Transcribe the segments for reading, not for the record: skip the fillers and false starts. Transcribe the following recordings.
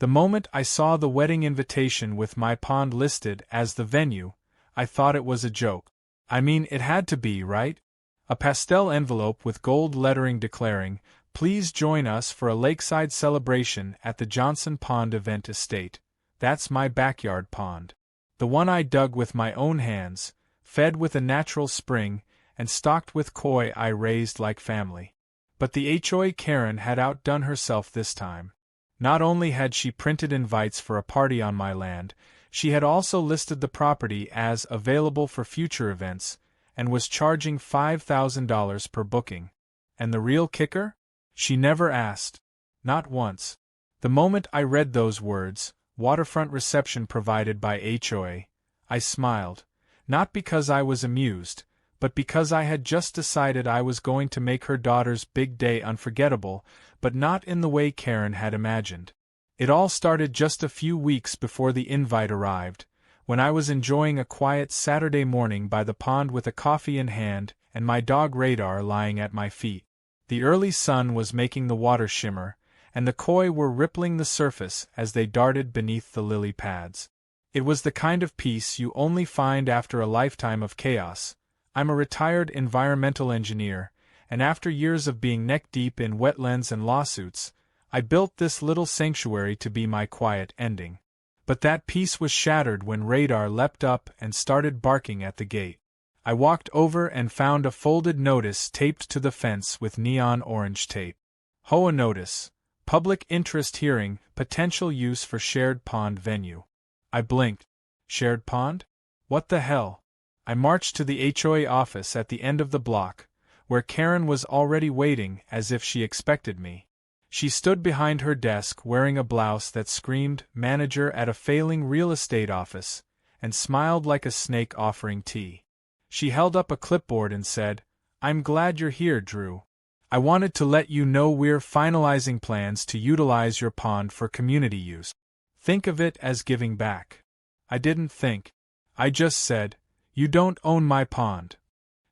The moment I saw the wedding invitation with my pond listed as the venue, I thought it was a joke. I mean, it had to be, right? A pastel envelope with gold lettering declaring, "Please join us for a lakeside celebration at the Johnson Pond Event Estate." That's my backyard pond. The one I dug with my own hands, fed with a natural spring, and stocked with koi I raised like family. But the HOA Karen had outdone herself this time. Not only had she printed invites for a party on my land, she had also listed the property as available for future events, and was charging $5,000 per booking. And the real kicker? She never asked. Not once. The moment I read those words, "waterfront reception provided by HOA," I smiled, not because I was amused, but because I had just decided I was going to make her daughter's big day unforgettable, but not in the way Karen had imagined. It all started just a few weeks before the invite arrived, when I was enjoying a quiet Saturday morning by the pond with a coffee in hand and my dog Radar lying at my feet. The early sun was making the water shimmer, and the koi were rippling the surface as they darted beneath the lily pads. It was the kind of peace you only find after a lifetime of chaos. I'm a retired environmental engineer, and after years of being neck-deep in wetlands and lawsuits, I built this little sanctuary to be my quiet ending. But that peace was shattered when Radar leapt up and started barking at the gate. I walked over and found a folded notice taped to the fence with neon orange tape. HOA notice. Public interest hearing, potential use for shared pond venue. I blinked. Shared pond? What the hell? I marched to the HOA office at the end of the block, where Karen was already waiting as if she expected me. She stood behind her desk wearing a blouse that screamed "manager at a failing real estate office," and smiled like a snake offering tea. She held up a clipboard and said, "I'm glad you're here, Drew. I wanted to let you know we're finalizing plans to utilize your pond for community use. Think of it as giving back." I didn't think. I just said, "You don't own my pond."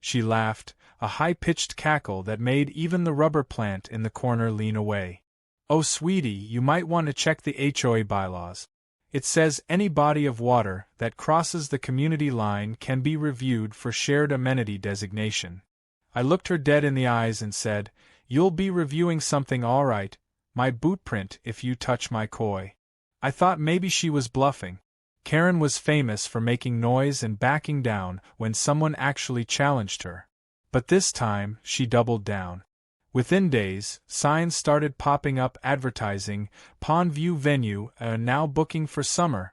She laughed, a high-pitched cackle that made even the rubber plant in the corner lean away. "Oh, sweetie, you might want to check the HOA bylaws. It says any body of water that crosses the community line can be reviewed for shared amenity designation." I looked her dead in the eyes and said, "You'll be reviewing something all right, my boot print if you touch my koi." I thought maybe she was bluffing. Karen was famous for making noise and backing down when someone actually challenged her. But this time, she doubled down. Within days, signs started popping up advertising, "Pond View Venue, now booking for summer,"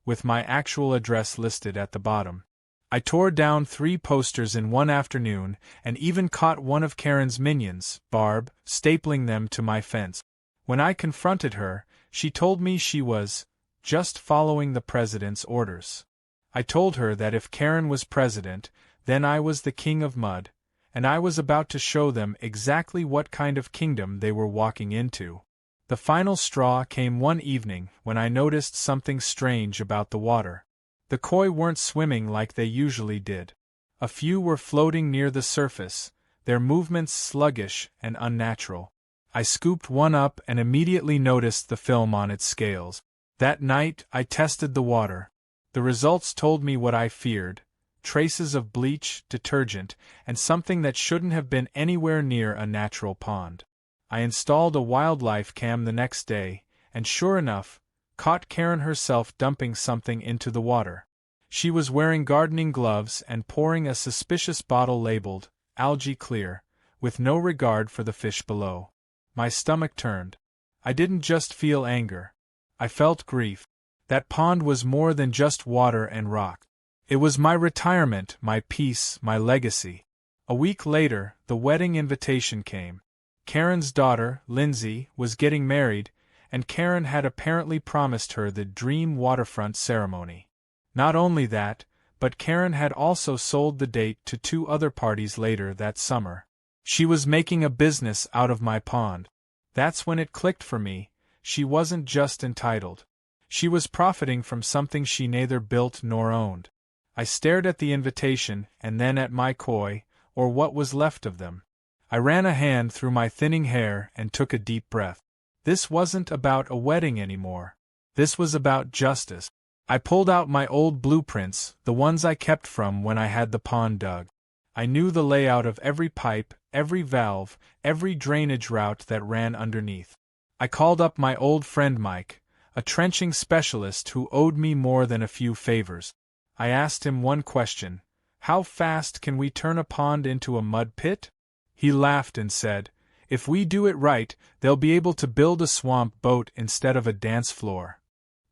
with my actual address listed at the bottom. I tore down 3 posters in one afternoon, and even caught one of Karen's minions, Barb, stapling them to my fence. When I confronted her, she told me she was just following the president's orders. I told her that if Karen was president, then I was the king of mud, and I was about to show them exactly what kind of kingdom they were walking into. The final straw came one evening when I noticed something strange about the water. The koi weren't swimming like they usually did. A few were floating near the surface, their movements sluggish and unnatural. I scooped one up and immediately noticed the film on its scales. That night, I tested the water. The results told me what I feared: traces of bleach, detergent, and something that shouldn't have been anywhere near a natural pond. I installed a wildlife cam the next day, and sure enough, caught Karen herself dumping something into the water. She was wearing gardening gloves and pouring a suspicious bottle labeled "algae clear," with no regard for the fish below. My stomach turned. I didn't just feel anger. I felt grief. That pond was more than just water and rock. It was my retirement, my peace, my legacy. A week later, the wedding invitation came. Karen's daughter, Lindsay, was getting married, and Karen had apparently promised her the dream waterfront ceremony. Not only that, but Karen had also sold the date to 2 other parties later that summer. She was making a business out of my pond. That's when it clicked for me. She wasn't just entitled. She was profiting from something she neither built nor owned. I stared at the invitation and then at my koi, or what was left of them. I ran a hand through my thinning hair and took a deep breath. This wasn't about a wedding anymore. This was about justice. I pulled out my old blueprints, the ones I kept from when I had the pond dug. I knew the layout of every pipe, every valve, every drainage route that ran underneath. I called up my old friend Mike, a trenching specialist who owed me more than a few favors. I asked him one question: how fast can we turn a pond into a mud pit? He laughed and said, if we do it right, they'll be able to build a swamp boat instead of a dance floor.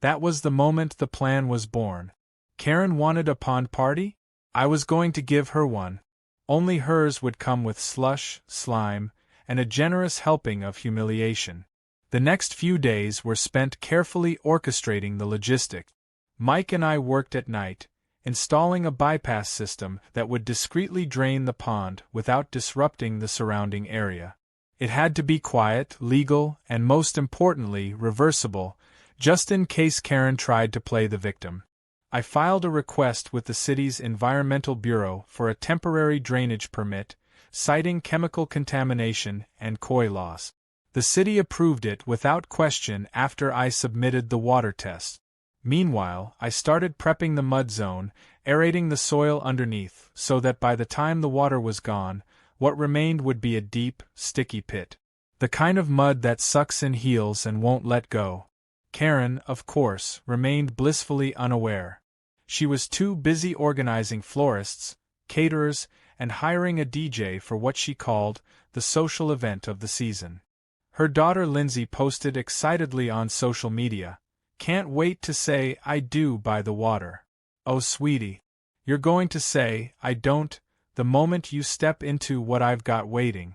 That was the moment the plan was born. Karen wanted a pond party? I was going to give her one. Only hers would come with slush, slime, and a generous helping of humiliation. The next few days were spent carefully orchestrating the logistics. Mike and I worked at night, installing a bypass system that would discreetly drain the pond without disrupting the surrounding area. It had to be quiet, legal, and most importantly, reversible, just in case Karen tried to play the victim. I filed a request with the city's Environmental Bureau for a temporary drainage permit, citing chemical contamination and COI loss. The city approved it without question after I submitted the water test. Meanwhile, I started prepping the mud zone, aerating the soil underneath, so that by the time the water was gone, what remained would be a deep, sticky pit. The kind of mud that sucks in heels and won't let go. Karen, of course, remained blissfully unaware. She was too busy organizing florists, caterers, and hiring a DJ for what she called the social event of the season. Her daughter Lindsay posted excitedly on social media, "Can't wait to say I do by the water." Oh sweetie, you're going to say I don't the moment you step into what I've got waiting.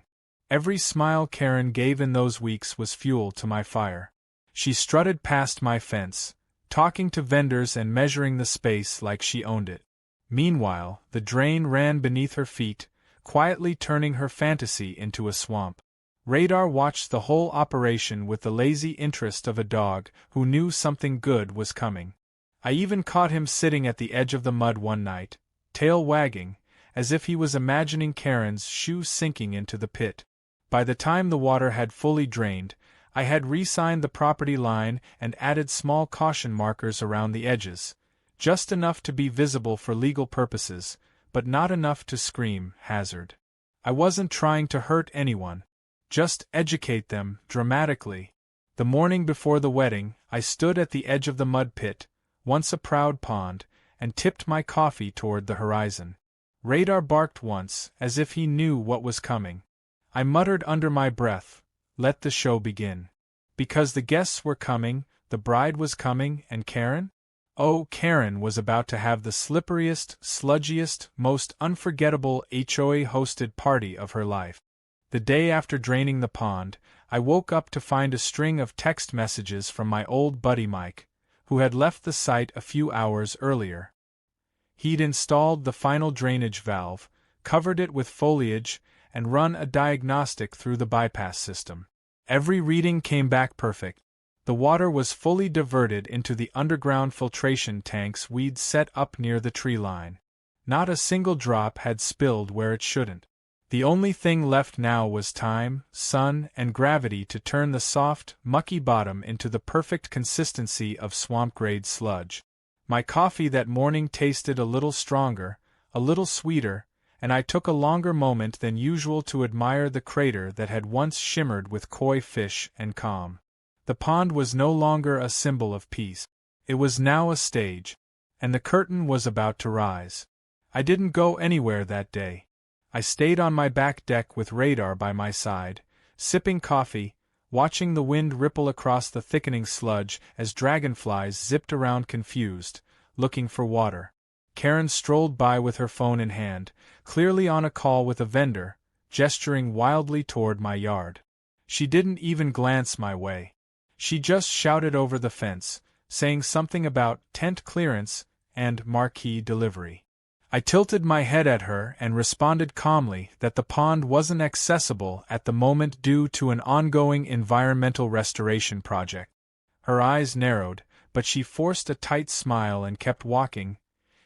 Every smile Karen gave in those weeks was fuel to my fire. She strutted past my fence, talking to vendors and measuring the space like she owned it. Meanwhile, the drain ran beneath her feet, quietly turning her fantasy into a swamp. Radar watched the whole operation with the lazy interest of a dog who knew something good was coming. I even caught him sitting at the edge of the mud one night, tail wagging, as if he was imagining Karen's shoes sinking into the pit. By the time the water had fully drained, I had re-signed the property line and added small caution markers around the edges, just enough to be visible for legal purposes, but not enough to scream hazard. I wasn't trying to hurt anyone. Just educate them, dramatically. The morning before the wedding, I stood at the edge of the mud pit, once a proud pond, and tipped my coffee toward the horizon. Radar barked once, as if he knew what was coming. I muttered under my breath, "Let the show begin." Because the guests were coming, the bride was coming, and Karen? Oh, Karen was about to have the slipperiest, sludgiest, most unforgettable HOA-hosted party of her life. The day after draining the pond, I woke up to find a string of text messages from my old buddy Mike, who had left the site a few hours earlier. He'd installed the final drainage valve, covered it with foliage, and run a diagnostic through the bypass system. Every reading came back perfect. The water was fully diverted into the underground filtration tanks we'd set up near the tree line. Not a single drop had spilled where it shouldn't. The only thing left now was time, sun, and gravity to turn the soft, mucky bottom into the perfect consistency of swamp-grade sludge. My coffee that morning tasted a little stronger, a little sweeter, and I took a longer moment than usual to admire the crater that had once shimmered with koi fish and calm. The pond was no longer a symbol of peace. It was now a stage, and the curtain was about to rise. I didn't go anywhere that day. I stayed on my back deck with Radar by my side, sipping coffee, watching the wind ripple across the thickening sludge as dragonflies zipped around confused, looking for water. Karen strolled by with her phone in hand, clearly on a call with a vendor, gesturing wildly toward my yard. She didn't even glance my way. She just shouted over the fence, saying something about tent clearance and marquee delivery. I tilted my head at her and responded calmly that the pond wasn't accessible at the moment due to an ongoing environmental restoration project. Her eyes narrowed, but she forced a tight smile and kept walking,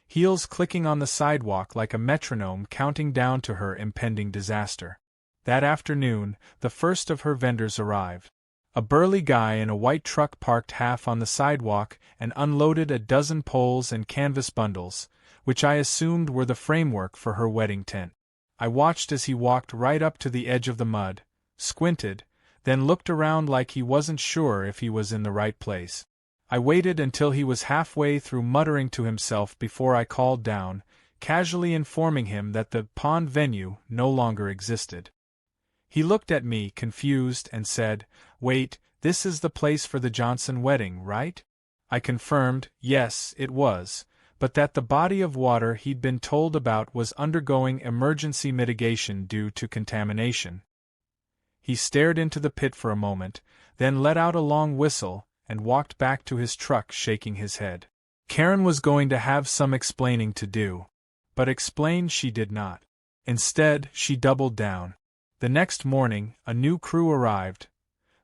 heels clicking on the sidewalk like a metronome counting down to her impending disaster. That afternoon, the first of her vendors arrived. A burly guy in a white truck parked half on the sidewalk and unloaded a dozen poles and canvas bundles, which I assumed were the framework for her wedding tent. I watched as he walked right up to the edge of the mud, squinted, then looked around like he wasn't sure if he was in the right place. I waited until he was halfway through muttering to himself before I called down, casually informing him that the pond venue no longer existed. He looked at me, confused, and said, "Wait, this is the place for the Johnson wedding, right?" I confirmed, yes, it was, but that the body of water he'd been told about was undergoing emergency mitigation due to contamination. He stared into the pit for a moment, then let out a long whistle, and walked back to his truck shaking his head. Karen was going to have some explaining to do. But explain she did not. Instead, she doubled down. The next morning, a new crew arrived.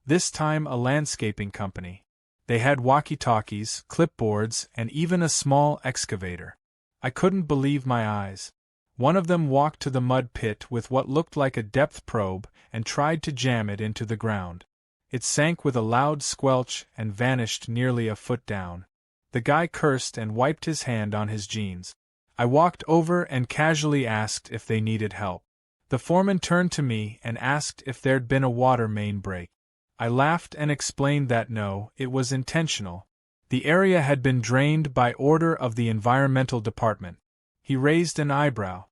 This time a landscaping company. They had walkie-talkies, clipboards, and even a small excavator. I couldn't believe my eyes. One of them walked to the mud pit with what looked like a depth probe and tried to jam it into the ground. It sank with a loud squelch and vanished nearly a foot down. The guy cursed and wiped his hand on his jeans. I walked over and casually asked if they needed help. The foreman turned to me and asked if there'd been a water main break. I laughed and explained that no, it was intentional. The area had been drained by order of the environmental department. He raised an eyebrow.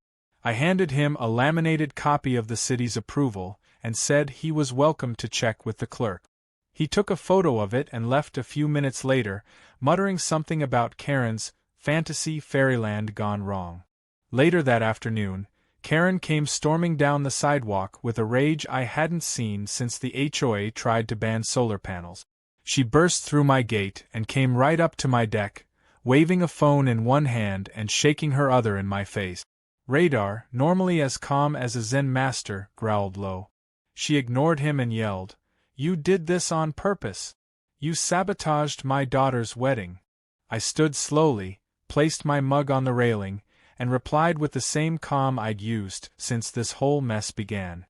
I handed him a laminated copy of the city's approval and said he was welcome to check with the clerk. He took a photo of it and left a few minutes later, muttering something about Karen's fantasy fairyland gone wrong. Later that afternoon, Karen came storming down the sidewalk with a rage I hadn't seen since the HOA tried to ban solar panels. She burst through my gate and came right up to my deck, waving a phone in one hand and shaking her other in my face. Radar, normally as calm as a Zen master, growled low. She ignored him and yelled, "You did this on purpose! You sabotaged my daughter's wedding!" I stood slowly, placed my mug on the railing, and replied with the same calm I'd used since this whole mess began.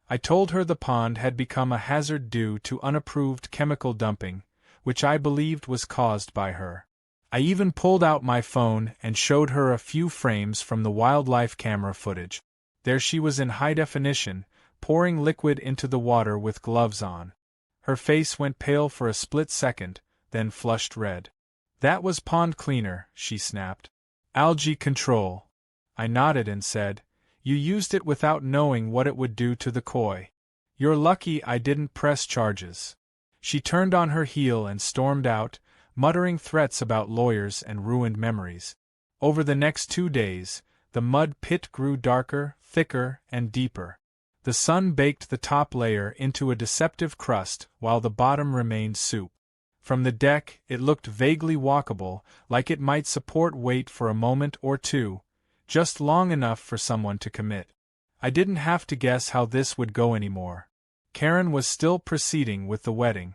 I told her the pond had become a hazard due to unapproved chemical dumping, which I believed was caused by her. I even pulled out my phone and showed her a few frames from the wildlife camera footage. There she was in high definition, pouring liquid into the water with gloves on. Her face went pale for a split second, then flushed red. "That was pond cleaner," she snapped. "Algae control." I nodded and said, "You used it without knowing what it would do to the koi. You're lucky I didn't press charges." She turned on her heel and stormed out, muttering threats about lawyers and ruined memories. Over the next 2 days, the mud pit grew darker, thicker, and deeper. The sun baked the top layer into a deceptive crust while the bottom remained soup. From the deck, it looked vaguely walkable, like it might support weight for a moment or two, just long enough for someone to commit. I didn't have to guess how this would go anymore. Karen was still proceeding with the wedding.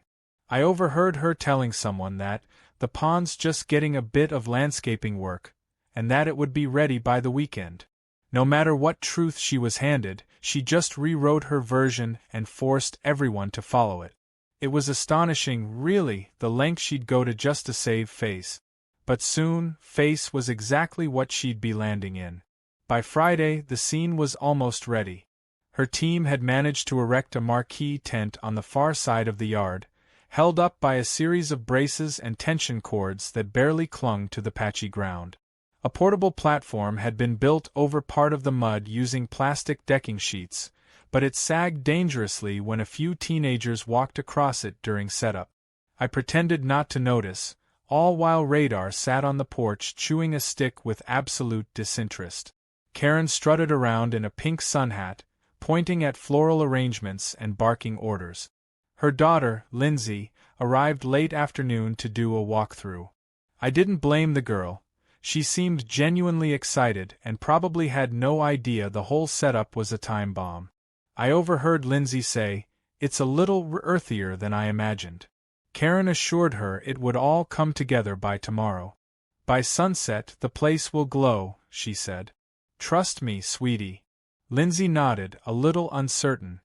I overheard her telling someone that the pond's just getting a bit of landscaping work, and that it would be ready by the weekend. No matter what truth she was handed, she just rewrote her version and forced everyone to follow it. It was astonishing, really, the length she'd go to just to save face. But soon, face was exactly what she'd be landing in. By Friday, the scene was almost ready. Her team had managed to erect a marquee tent on the far side of the yard, held up by a series of braces and tension cords that barely clung to the patchy ground. A portable platform had been built over part of the mud using plastic decking sheets, but it sagged dangerously when a few teenagers walked across it during setup. I pretended not to notice, all while Radar sat on the porch chewing a stick with absolute disinterest. Karen strutted around in a pink sun hat, pointing at floral arrangements and barking orders. Her daughter, Lindsay, arrived late afternoon to do a walkthrough. I didn't blame the girl. She seemed genuinely excited and probably had no idea the whole setup was a time bomb. I overheard Lindsay say, "It's a little earthier than I imagined." Karen assured her it would all come together by tomorrow. "By sunset the place will glow," she said. "Trust me, sweetie." Lindsay nodded, a little uncertain.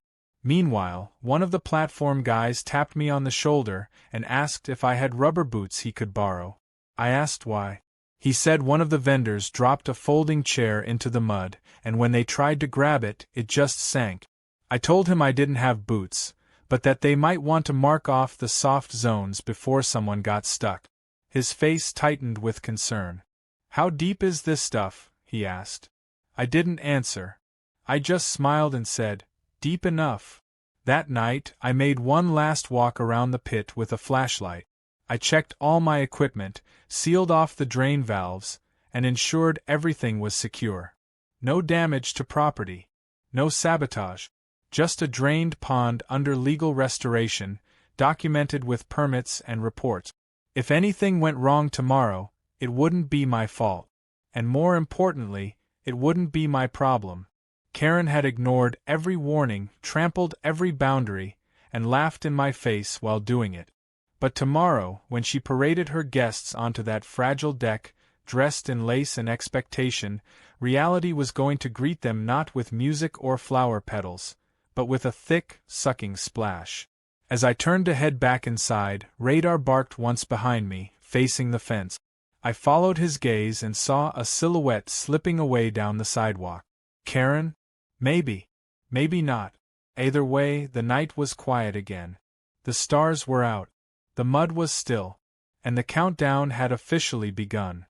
Meanwhile, one of the platform guys tapped me on the shoulder and asked if I had rubber boots he could borrow. I asked why. He said one of the vendors dropped a folding chair into the mud, and when they tried to grab it, it just sank. I told him I didn't have boots, but that they might want to mark off the soft zones before someone got stuck. His face tightened with concern. "How deep is this stuff?" he asked. I didn't answer. I just smiled and said, "Deep enough." That night, I made one last walk around the pit with a flashlight. I checked all my equipment, sealed off the drain valves, and ensured everything was secure. No damage to property. No sabotage. Just a drained pond under legal restoration, documented with permits and reports. If anything went wrong tomorrow, it wouldn't be my fault. And more importantly, it wouldn't be my problem. Karen had ignored every warning, trampled every boundary, and laughed in my face while doing it. But tomorrow, when she paraded her guests onto that fragile deck, dressed in lace and expectation, reality was going to greet them not with music or flower petals, but with a thick, sucking splash. As I turned to head back inside, Radar barked once behind me, facing the fence. I followed his gaze and saw a silhouette slipping away down the sidewalk. Karen? Maybe. Maybe not. Either way, the night was quiet again. The stars were out. The mud was still. And the countdown had officially begun.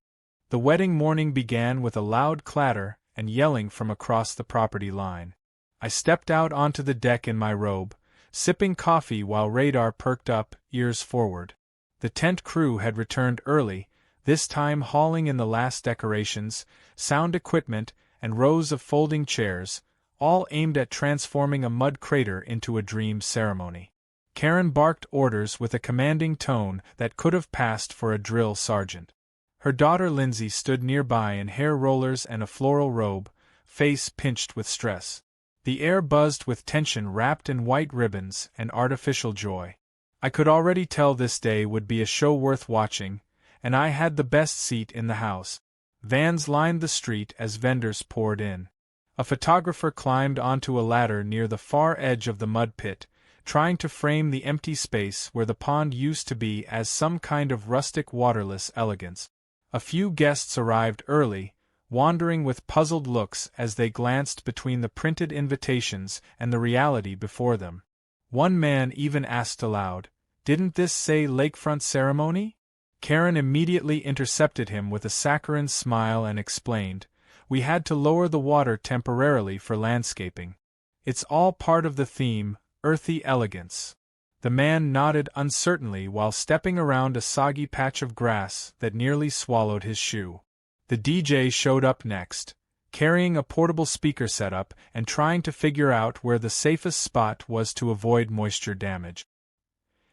The wedding morning began with a loud clatter and yelling from across the property line. I stepped out onto the deck in my robe, sipping coffee while Radar perked up, ears forward. The tent crew had returned early, this time hauling in the last decorations, sound equipment, and rows of folding chairs, all aimed at transforming a mud crater into a dream ceremony. Karen barked orders with a commanding tone that could have passed for a drill sergeant. Her daughter Lindsay stood nearby in hair rollers and a floral robe, face pinched with stress. The air buzzed with tension wrapped in white ribbons and artificial joy. I could already tell this day would be a show worth watching, and I had the best seat in the house. Vans lined the street as vendors poured in. A photographer climbed onto a ladder near the far edge of the mud pit, trying to frame the empty space where the pond used to be as some kind of rustic waterless elegance. A few guests arrived early, wandering with puzzled looks as they glanced between the printed invitations and the reality before them. One man even asked aloud, "Didn't this say Lakefront ceremony?" Karen immediately intercepted him with a saccharine smile and explained, "We had to lower the water temporarily for landscaping. It's all part of the theme, earthy elegance." The man nodded uncertainly while stepping around a soggy patch of grass that nearly swallowed his shoe. The DJ showed up next, carrying a portable speaker setup and trying to figure out where the safest spot was to avoid moisture damage.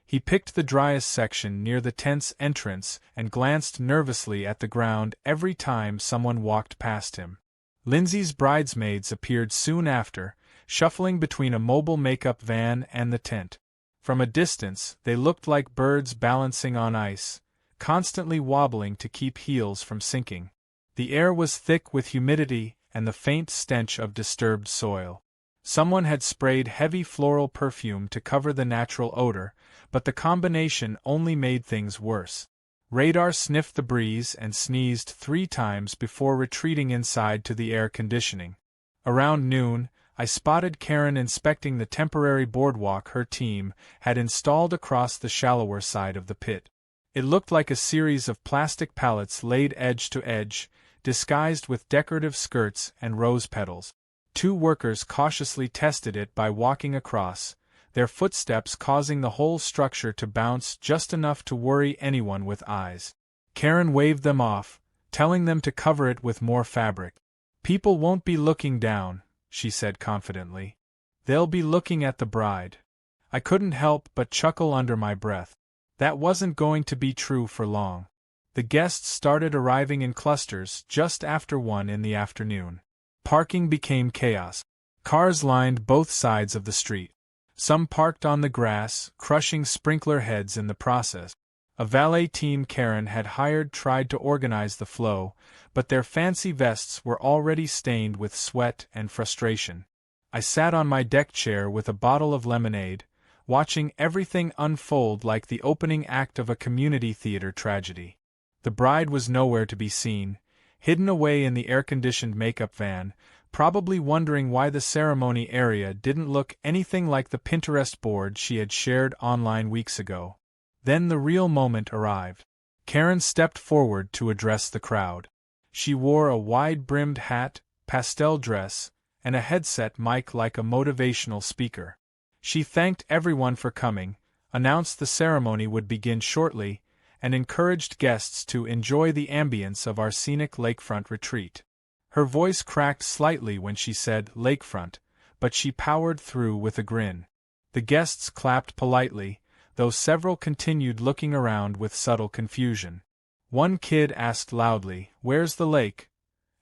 He picked the driest section near the tent's entrance and glanced nervously at the ground every time someone walked past him. Lindsay's bridesmaids appeared soon after, shuffling between a mobile makeup van and the tent. From a distance, they looked like birds balancing on ice, constantly wobbling to keep heels from sinking. The air was thick with humidity and the faint stench of disturbed soil. Someone had sprayed heavy floral perfume to cover the natural odor, but the combination only made things worse. Radar sniffed the breeze and sneezed 3 times before retreating inside to the air conditioning. Around noon, I spotted Karen inspecting the temporary boardwalk her team had installed across the shallower side of the pit. It looked like a series of plastic pallets laid edge to edge, disguised with decorative skirts and rose petals. 2 workers cautiously tested it by walking across, their footsteps causing the whole structure to bounce just enough to worry anyone with eyes. Karen waved them off, telling them to cover it with more fabric. "People won't be looking down," she said confidently. "They'll be looking at the bride." I couldn't help but chuckle under my breath. That wasn't going to be true for long. The guests started arriving in clusters just after 1 in the afternoon. Parking became chaos. Cars lined both sides of the street. Some parked on the grass, crushing sprinkler heads in the process. A valet team Karen had hired tried to organize the flow, but their fancy vests were already stained with sweat and frustration. I sat on my deck chair with a bottle of lemonade, watching everything unfold like the opening act of a community theater tragedy. The bride was nowhere to be seen, hidden away in the air-conditioned makeup van, probably wondering why the ceremony area didn't look anything like the Pinterest board she had shared online weeks ago. Then the real moment arrived. Karen stepped forward to address the crowd. She wore a wide-brimmed hat, pastel dress, and a headset mic like a motivational speaker. She thanked everyone for coming, announced the ceremony would begin shortly, and encouraged guests to enjoy the ambience of our scenic lakefront retreat. Her voice cracked slightly when she said lakefront, but she powered through with a grin. The guests clapped politely, though several continued looking around with subtle confusion. One kid asked loudly, "Where's the lake?"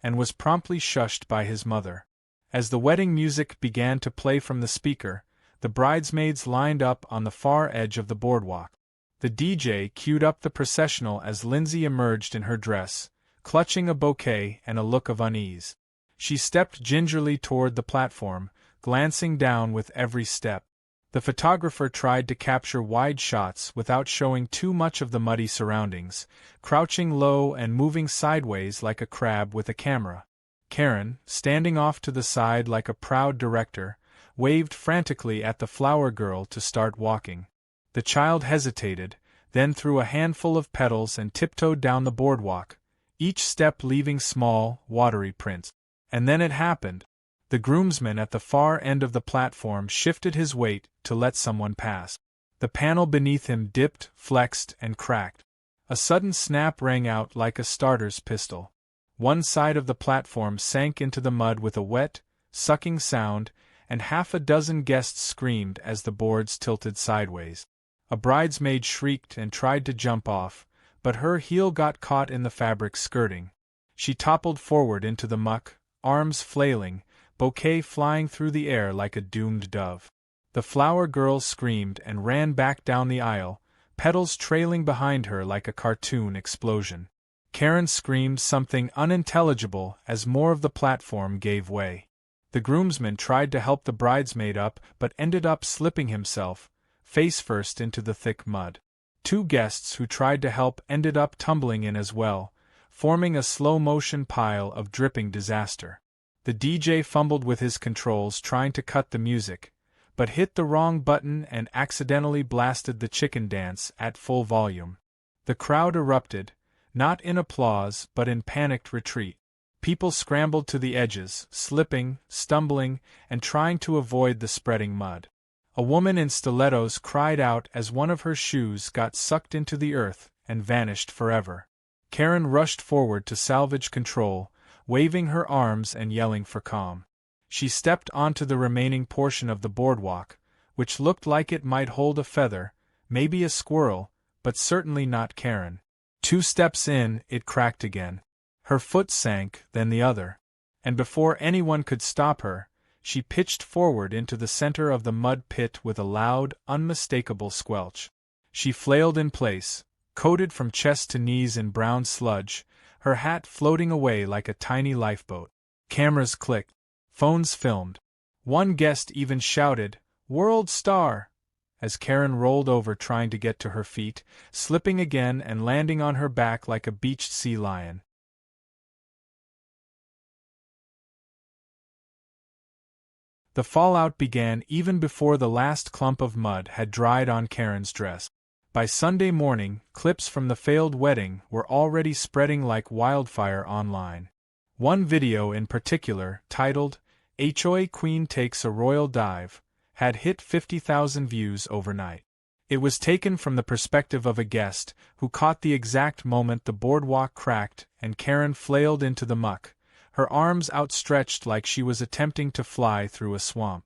and was promptly shushed by his mother. As the wedding music began to play from the speaker, the bridesmaids lined up on the far edge of the boardwalk. The DJ queued up the processional as Lindsay emerged in her dress, clutching a bouquet and a look of unease. She stepped gingerly toward the platform, glancing down with every step. The photographer tried to capture wide shots without showing too much of the muddy surroundings, crouching low and moving sideways like a crab with a camera. Karen, standing off to the side like a proud director, waved frantically at the flower girl to start walking. The child hesitated, then threw a handful of petals and tiptoed down the boardwalk, each step leaving small, watery prints. And then it happened. The groomsman at the far end of the platform shifted his weight to let someone pass. The panel beneath him dipped, flexed, and cracked. A sudden snap rang out like a starter's pistol. One side of the platform sank into the mud with a wet, sucking sound, and half a dozen guests screamed as the boards tilted sideways. A bridesmaid shrieked and tried to jump off, but her heel got caught in the fabric skirting. She toppled forward into the muck, arms flailing, bouquet flying through the air like a doomed dove. The flower girl screamed and ran back down the aisle, petals trailing behind her like a cartoon explosion. Karen screamed something unintelligible as more of the platform gave way. The groomsman tried to help the bridesmaid up but ended up slipping himself, face first into the thick mud. Two guests who tried to help ended up tumbling in as well, forming a slow-motion pile of dripping disaster. The DJ fumbled with his controls trying to cut the music, but hit the wrong button and accidentally blasted the chicken dance at full volume. The crowd erupted, not in applause but in panicked retreat. People scrambled to the edges, slipping, stumbling, and trying to avoid the spreading mud. A woman in stilettos cried out as one of her shoes got sucked into the earth and vanished forever. Karen rushed forward to salvage control, waving her arms and yelling for calm. She stepped onto the remaining portion of the boardwalk, which looked like it might hold a feather, maybe a squirrel, but certainly not Karen. 2 steps in, it cracked again. Her foot sank, then the other. And before anyone could stop her, she pitched forward into the center of the mud pit with a loud, unmistakable squelch. She flailed in place, coated from chest to knees in brown sludge, her hat floating away like a tiny lifeboat. Cameras clicked. Phones filmed. One guest even shouted, "World Star!" as Karen rolled over trying to get to her feet, slipping again and landing on her back like a beached sea lion. The fallout began even before the last clump of mud had dried on Karen's dress. By Sunday morning, clips from the failed wedding were already spreading like wildfire online. One video in particular, titled, "HOA Queen Takes a Royal Dive," had hit 50,000 views overnight. It was taken from the perspective of a guest who caught the exact moment the boardwalk cracked and Karen flailed into the muck, her arms outstretched like she was attempting to fly through a swamp.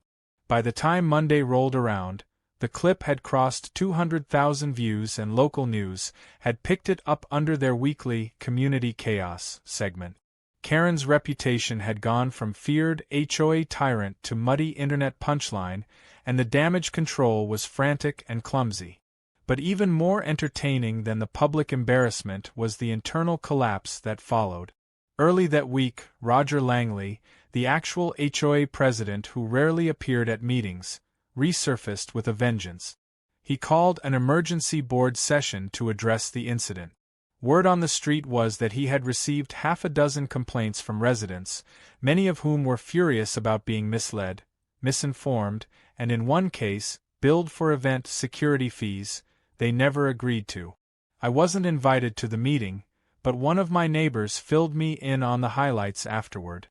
By the time Monday rolled around, the clip had crossed 200,000 views and local news had picked it up under their weekly Community Chaos segment. Karen's reputation had gone from feared HOA tyrant to muddy internet punchline, and the damage control was frantic and clumsy. But even more entertaining than the public embarrassment was the internal collapse that followed. Early that week, Roger Langley, the actual HOA president who rarely appeared at meetings, resurfaced with a vengeance. He called an emergency board session to address the incident. Word on the street was that he had received half a dozen complaints from residents, many of whom were furious about being misled, misinformed, and in one case, billed for event security fees they never agreed to. I wasn't invited to the meeting, but one of my neighbors filled me in on the highlights afterward.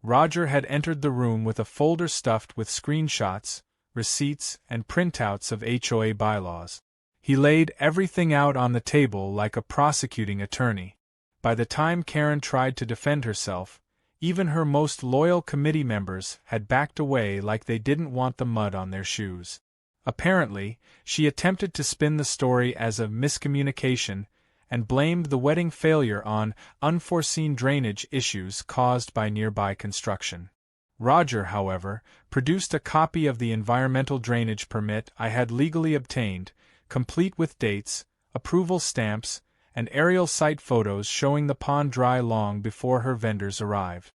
Roger had entered the room with a folder stuffed with screenshots, receipts, and printouts of HOA bylaws. He laid everything out on the table like a prosecuting attorney. By the time Karen tried to defend herself, even her most loyal committee members had backed away like they didn't want the mud on their shoes. Apparently, she attempted to spin the story as a miscommunication and blamed the wedding failure on unforeseen drainage issues caused by nearby construction. Roger, however, produced a copy of the environmental drainage permit I had legally obtained, complete with dates, approval stamps, and aerial site photos showing the pond dry long before her vendors arrived.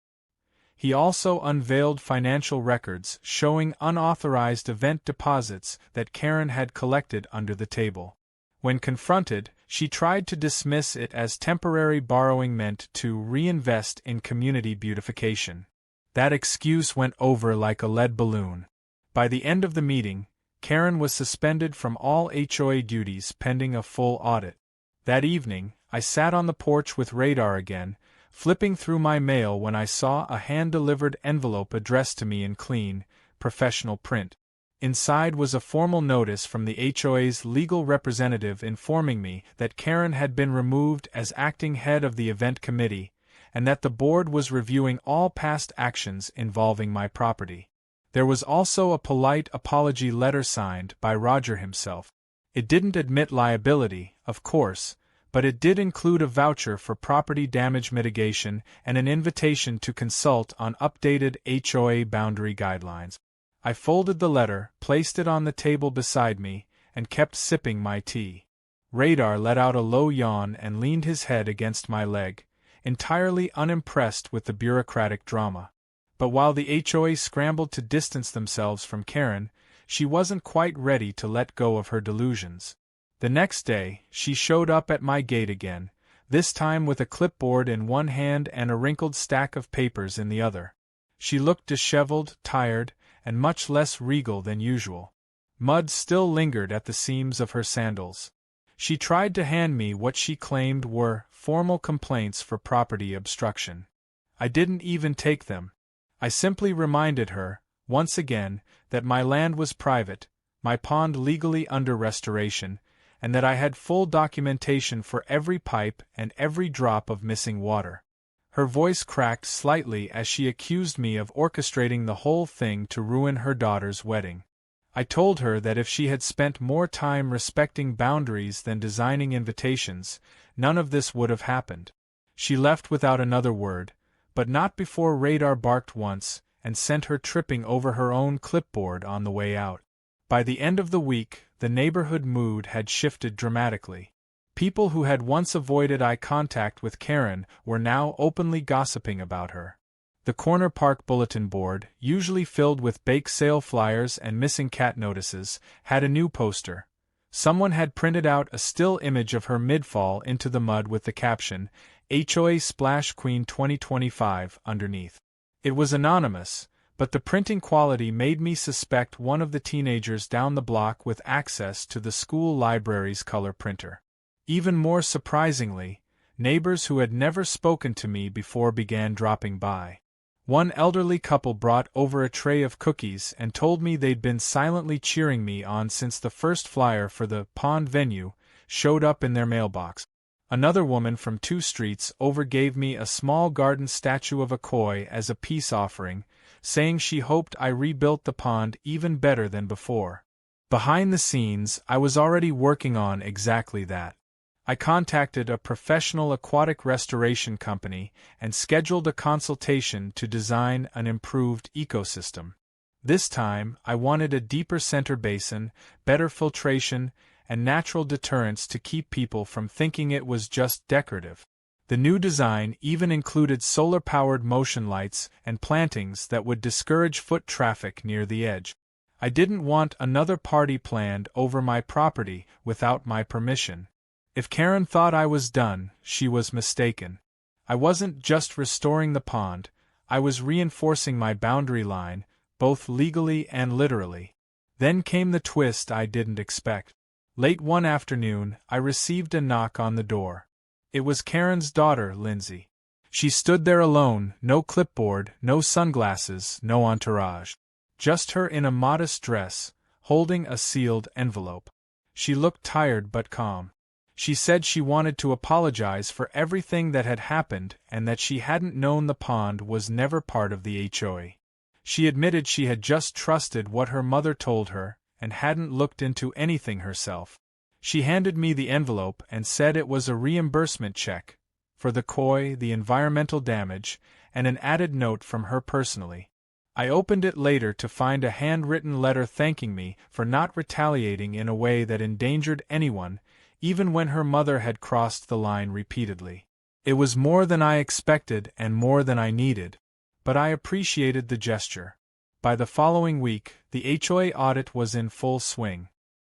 He also unveiled financial records showing unauthorized event deposits that Karen had collected under the table. When confronted, she tried to dismiss it as temporary borrowing meant to reinvest in community beautification. That excuse went over like a lead balloon. By the end of the meeting, Karen was suspended from all HOA duties pending a full audit. That evening, I sat on the porch with Radar again, flipping through my mail when I saw a hand-delivered envelope addressed to me in clean, professional print. Inside was a formal notice from the HOA's legal representative informing me that Karen had been removed as acting head of the event committee, and that the board was reviewing all past actions involving my property. There was also a polite apology letter signed by Roger himself. It didn't admit liability, of course, but it did include a voucher for property damage mitigation and an invitation to consult on updated HOA boundary guidelines. I folded the letter, placed it on the table beside me, and kept sipping my tea. Radar let out a low yawn and leaned his head against my leg, entirely unimpressed with the bureaucratic drama. But while the HOA scrambled to distance themselves from Karen, she wasn't quite ready to let go of her delusions. The next day, she showed up at my gate again, this time with a clipboard in one hand and a wrinkled stack of papers in the other. She looked disheveled, tired, and much less regal than usual. Mud still lingered at the seams of her sandals. She tried to hand me what she claimed were formal complaints for property obstruction. I didn't even take them. I simply reminded her, once again, that my land was private, my pond legally under restoration, and that I had full documentation for every pipe and every drop of missing water. Her voice cracked slightly as she accused me of orchestrating the whole thing to ruin her daughter's wedding. I told her that if she had spent more time respecting boundaries than designing invitations, none of this would have happened. She left without another word, but not before Radar barked once and sent her tripping over her own clipboard on the way out. By the end of the week, the neighborhood mood had shifted dramatically. People who had once avoided eye contact with Karen were now openly gossiping about her. The Corner Park bulletin board, usually filled with bake sale flyers and missing cat notices, had a new poster. Someone had printed out a still image of her mid-fall into the mud with the caption, HOA Splash Queen 2025, underneath. It was anonymous, but the printing quality made me suspect one of the teenagers down the block with access to the school library's color printer. Even more surprisingly, neighbors who had never spoken to me before began dropping by. One elderly couple brought over a tray of cookies and told me they'd been silently cheering me on since the first flyer for the pond venue showed up in their mailbox. Another woman from 2 streets over gave me a small garden statue of a koi as a peace offering, saying she hoped I rebuilt the pond even better than before. Behind the scenes, I was already working on exactly that. I contacted a professional aquatic restoration company and scheduled a consultation to design an improved ecosystem. This time, I wanted a deeper center basin, better filtration, and natural deterrents to keep people from thinking it was just decorative. The new design even included solar-powered motion lights and plantings that would discourage foot traffic near the edge. I didn't want another party planned over my property without my permission. If Karen thought I was done, she was mistaken. I wasn't just restoring the pond, I was reinforcing my boundary line, both legally and literally. Then came the twist I didn't expect. Late one afternoon, I received a knock on the door. It was Karen's daughter, Lindsay. She stood there alone, no clipboard, no sunglasses, no entourage. Just her in a modest dress, holding a sealed envelope. She looked tired but calm. She said she wanted to apologize for everything that had happened and that she hadn't known the pond was never part of the HOA. She admitted she had just trusted what her mother told her and hadn't looked into anything herself. She handed me the envelope and said it was a reimbursement check for the koi, the environmental damage, and an added note from her personally. I opened it later to find a handwritten letter thanking me for not retaliating in a way that endangered anyone, even when her mother had crossed the line repeatedly. It was more than I expected and more than I needed, but I appreciated the gesture. By the following week, the HOA audit was in full swing.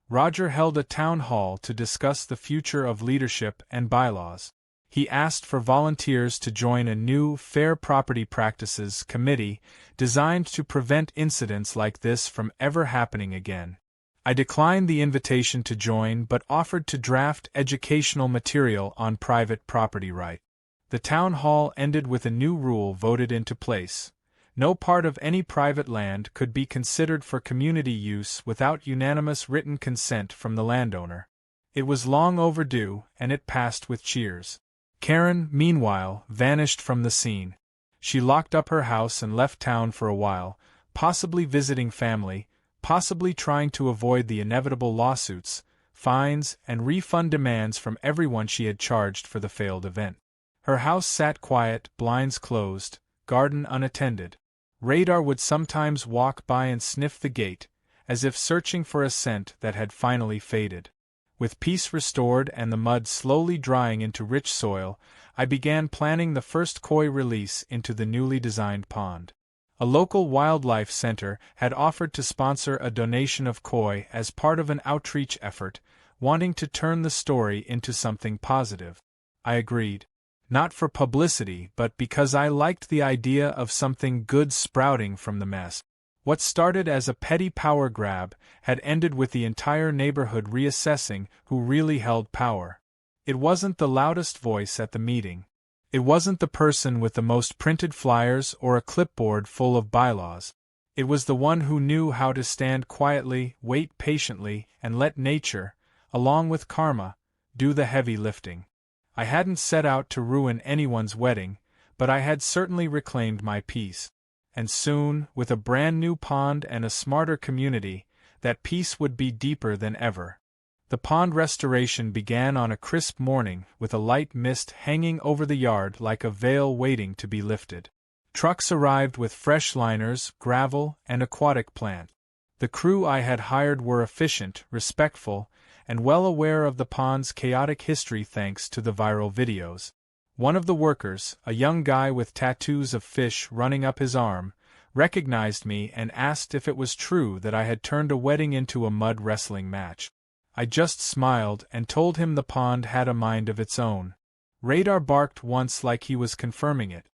Roger held a town hall to discuss the future of leadership and bylaws. He asked for volunteers to join a new Fair Property Practices Committee designed to prevent incidents like this from ever happening again. I declined the invitation to join but offered to draft educational material on private property right. The town hall ended with a new rule voted into place. No part of any private land could be considered for community use without unanimous written consent from the landowner. It was long overdue, and it passed with cheers. Karen, meanwhile, vanished from the scene. She locked up her house and left town for a while, possibly visiting family, possibly trying to avoid the inevitable lawsuits, fines, and refund demands from everyone she had charged for the failed event. Her house sat quiet, blinds closed, garden unattended. Radar would sometimes walk by and sniff the gate, as if searching for a scent that had finally faded. With peace restored and the mud slowly drying into rich soil, I began planning the first koi release into the newly designed pond. A local wildlife center had offered to sponsor a donation of koi as part of an outreach effort, wanting to turn the story into something positive. I agreed. Not for publicity, but because I liked the idea of something good sprouting from the mess. What started as a petty power grab had ended with the entire neighborhood reassessing who really held power. It wasn't the loudest voice at the meeting. It wasn't the person with the most printed flyers or a clipboard full of bylaws. It was the one who knew how to stand quietly, wait patiently, and let nature, along with karma, do the heavy lifting. I hadn't set out to ruin anyone's wedding, but I had certainly reclaimed my peace. And soon, with a brand new pond and a smarter community, that peace would be deeper than ever. The pond restoration began on a crisp morning with a light mist hanging over the yard like a veil waiting to be lifted. Trucks arrived with fresh liners, gravel, and aquatic plant. The crew I had hired were efficient, respectful, and well aware of the pond's chaotic history thanks to the viral videos. One of the workers, a young guy with tattoos of fish running up his arm, recognized me and asked if it was true that I had turned a wedding into a mud wrestling match. I just smiled and told him the pond had a mind of its own. Radar barked once like he was confirming it.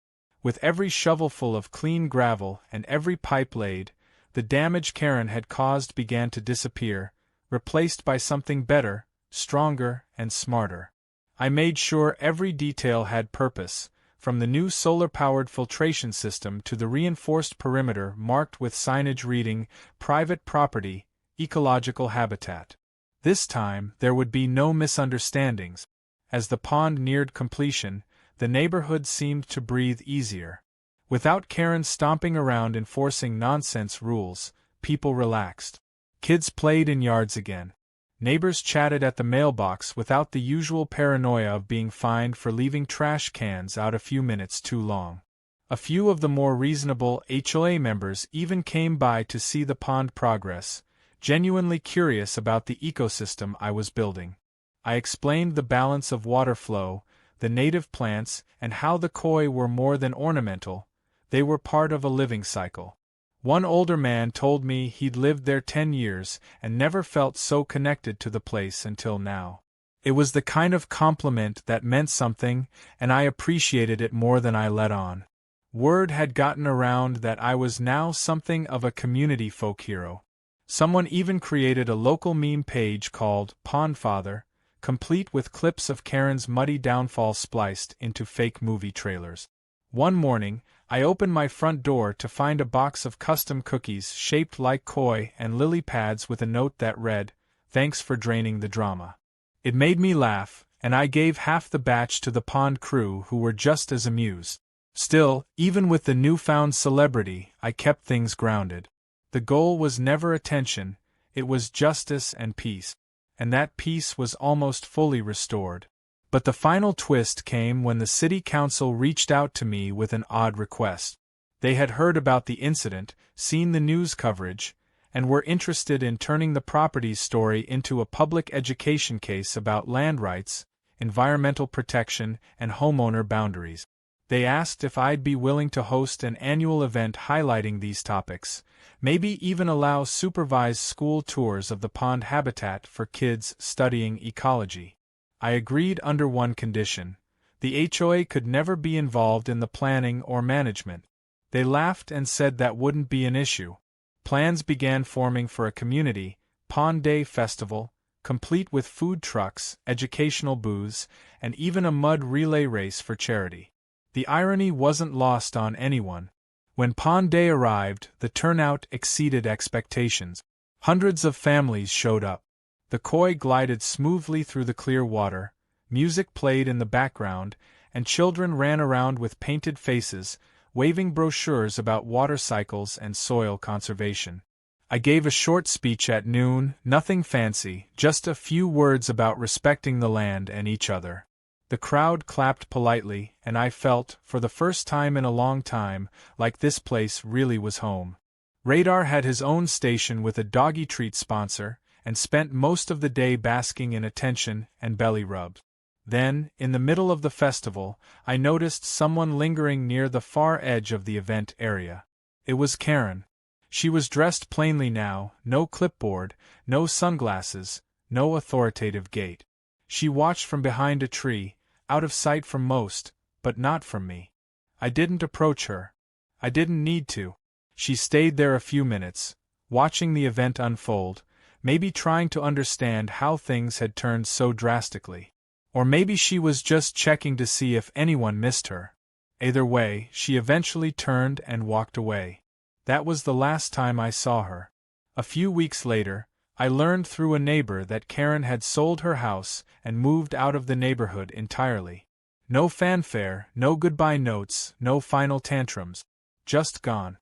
With every shovelful of clean gravel and every pipe laid, the damage Karen had caused began to disappear, replaced by something better, stronger, and smarter. I made sure every detail had purpose, from the new solar-powered filtration system to the reinforced perimeter marked with signage reading, "Private Property, Ecological Habitat." This time, there would be no misunderstandings. As the pond neared completion, the neighborhood seemed to breathe easier. Without Karen stomping around enforcing nonsense rules, people relaxed. Kids played in yards again. Neighbors chatted at the mailbox without the usual paranoia of being fined for leaving trash cans out a few minutes too long. A few of the more reasonable HOA members even came by to see the pond progress, genuinely curious about the ecosystem I was building. I explained the balance of water flow, the native plants, and how the koi were more than ornamental, they were part of a living cycle. One older man told me he'd lived there 10 years and never felt so connected to the place until now. It was the kind of compliment that meant something, and I appreciated it more than I let on. Word had gotten around that I was now something of a community folk hero. Someone even created a local meme page called Pond Father, complete with clips of Karen's muddy downfall spliced into fake movie trailers. One morning, I opened my front door to find a box of custom cookies shaped like koi and lily pads with a note that read, "Thanks for draining the drama." It made me laugh, and I gave half the batch to the pond crew who were just as amused. Still, even with the newfound celebrity, I kept things grounded. The goal was never attention, it was justice and peace. And that peace was almost fully restored. But the final twist came when the city council reached out to me with an odd request. They had heard about the incident, seen the news coverage, and were interested in turning the property's story into a public education case about land rights, environmental protection, and homeowner boundaries. They asked if I'd be willing to host an annual event highlighting these topics, maybe even allow supervised school tours of the pond habitat for kids studying ecology. I agreed under one condition: the HOA could never be involved in the planning or management. They laughed and said that wouldn't be an issue. Plans began forming for a community Pond Day festival, complete with food trucks, educational booths, and even a mud relay race for charity. The irony wasn't lost on anyone. When Pond Day arrived, the turnout exceeded expectations. Hundreds of families showed up. The koi glided smoothly through the clear water, music played in the background, and children ran around with painted faces, waving brochures about water cycles and soil conservation. I gave a short speech at noon, nothing fancy, just a few words about respecting the land and each other. The crowd clapped politely, and I felt, for the first time in a long time, like this place really was home. Radar had his own station with a doggy treat sponsor, and spent most of the day basking in attention and belly rubs. Then, in the middle of the festival, I noticed someone lingering near the far edge of the event area. It was Karen. She was dressed plainly now, no clipboard, no sunglasses, no authoritative gait. She watched from behind a tree, out of sight from most, but not from me. I didn't approach her. I didn't need to. She stayed there a few minutes, watching the event unfold, maybe trying to understand how things had turned so drastically. Or maybe she was just checking to see if anyone missed her. Either way, she eventually turned and walked away. That was the last time I saw her. A few weeks later, I learned through a neighbor that Karen had sold her house and moved out of the neighborhood entirely. No fanfare, no goodbye notes, no final tantrums. Just gone.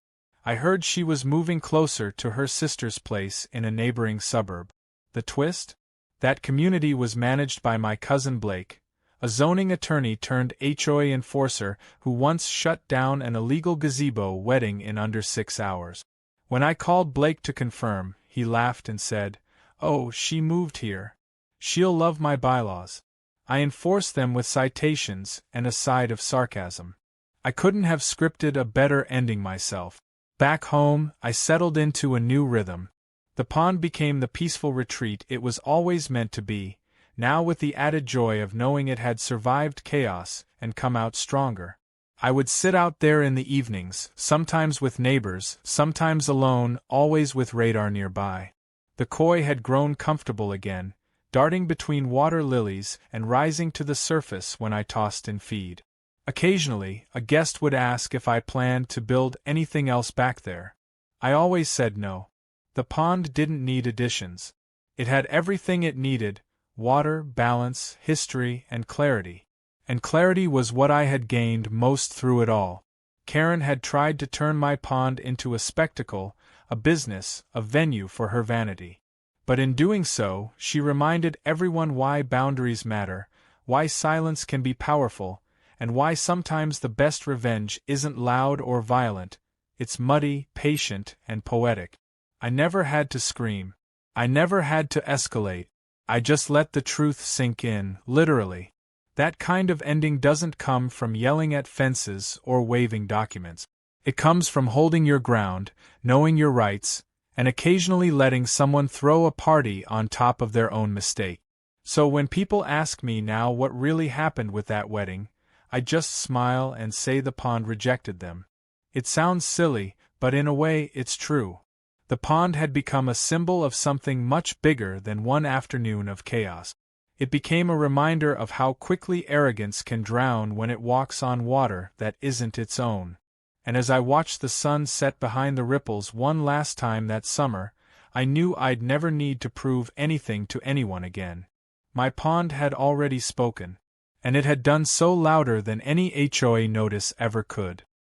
I heard she was moving closer to her sister's place in a neighboring suburb. The twist? That community was managed by my cousin Blake, a zoning attorney turned HOA enforcer who once shut down an illegal gazebo wedding in under 6 hours. When I called Blake to confirm, he laughed and said, "Oh, she moved here. She'll love my bylaws." I enforced them with citations and a side of sarcasm. I couldn't have scripted a better ending myself. Back home, I settled into a new rhythm. The pond became the peaceful retreat it was always meant to be, now with the added joy of knowing it had survived chaos and come out stronger. I would sit out there in the evenings, sometimes with neighbors, sometimes alone, always with Radar nearby. The koi had grown comfortable again, darting between water lilies and rising to the surface when I tossed in feed. Occasionally, a guest would ask if I planned to build anything else back there. I always said no. The pond didn't need additions. It had everything it needed: water, balance, history, and clarity. And clarity was what I had gained most through it all. Karen had tried to turn my pond into a spectacle, a business, a venue for her vanity. But in doing so, she reminded everyone why boundaries matter, why silence can be powerful, and why sometimes the best revenge isn't loud or violent, it's muddy, patient, and poetic. I never had to scream. I never had to escalate. I just let the truth sink in, literally. That kind of ending doesn't come from yelling at fences or waving documents. It comes from holding your ground, knowing your rights, and occasionally letting someone throw a party on top of their own mistake. So when people ask me now what really happened with that wedding, I just smile and say the pond rejected them. It sounds silly, but in a way it's true. The pond had become a symbol of something much bigger than one afternoon of chaos. It became a reminder of how quickly arrogance can drown when it walks on water that isn't its own. And as I watched the sun set behind the ripples one last time that summer, I knew I'd never need to prove anything to anyone again. My pond had already spoken, and it had done so louder than any HOA notice ever could.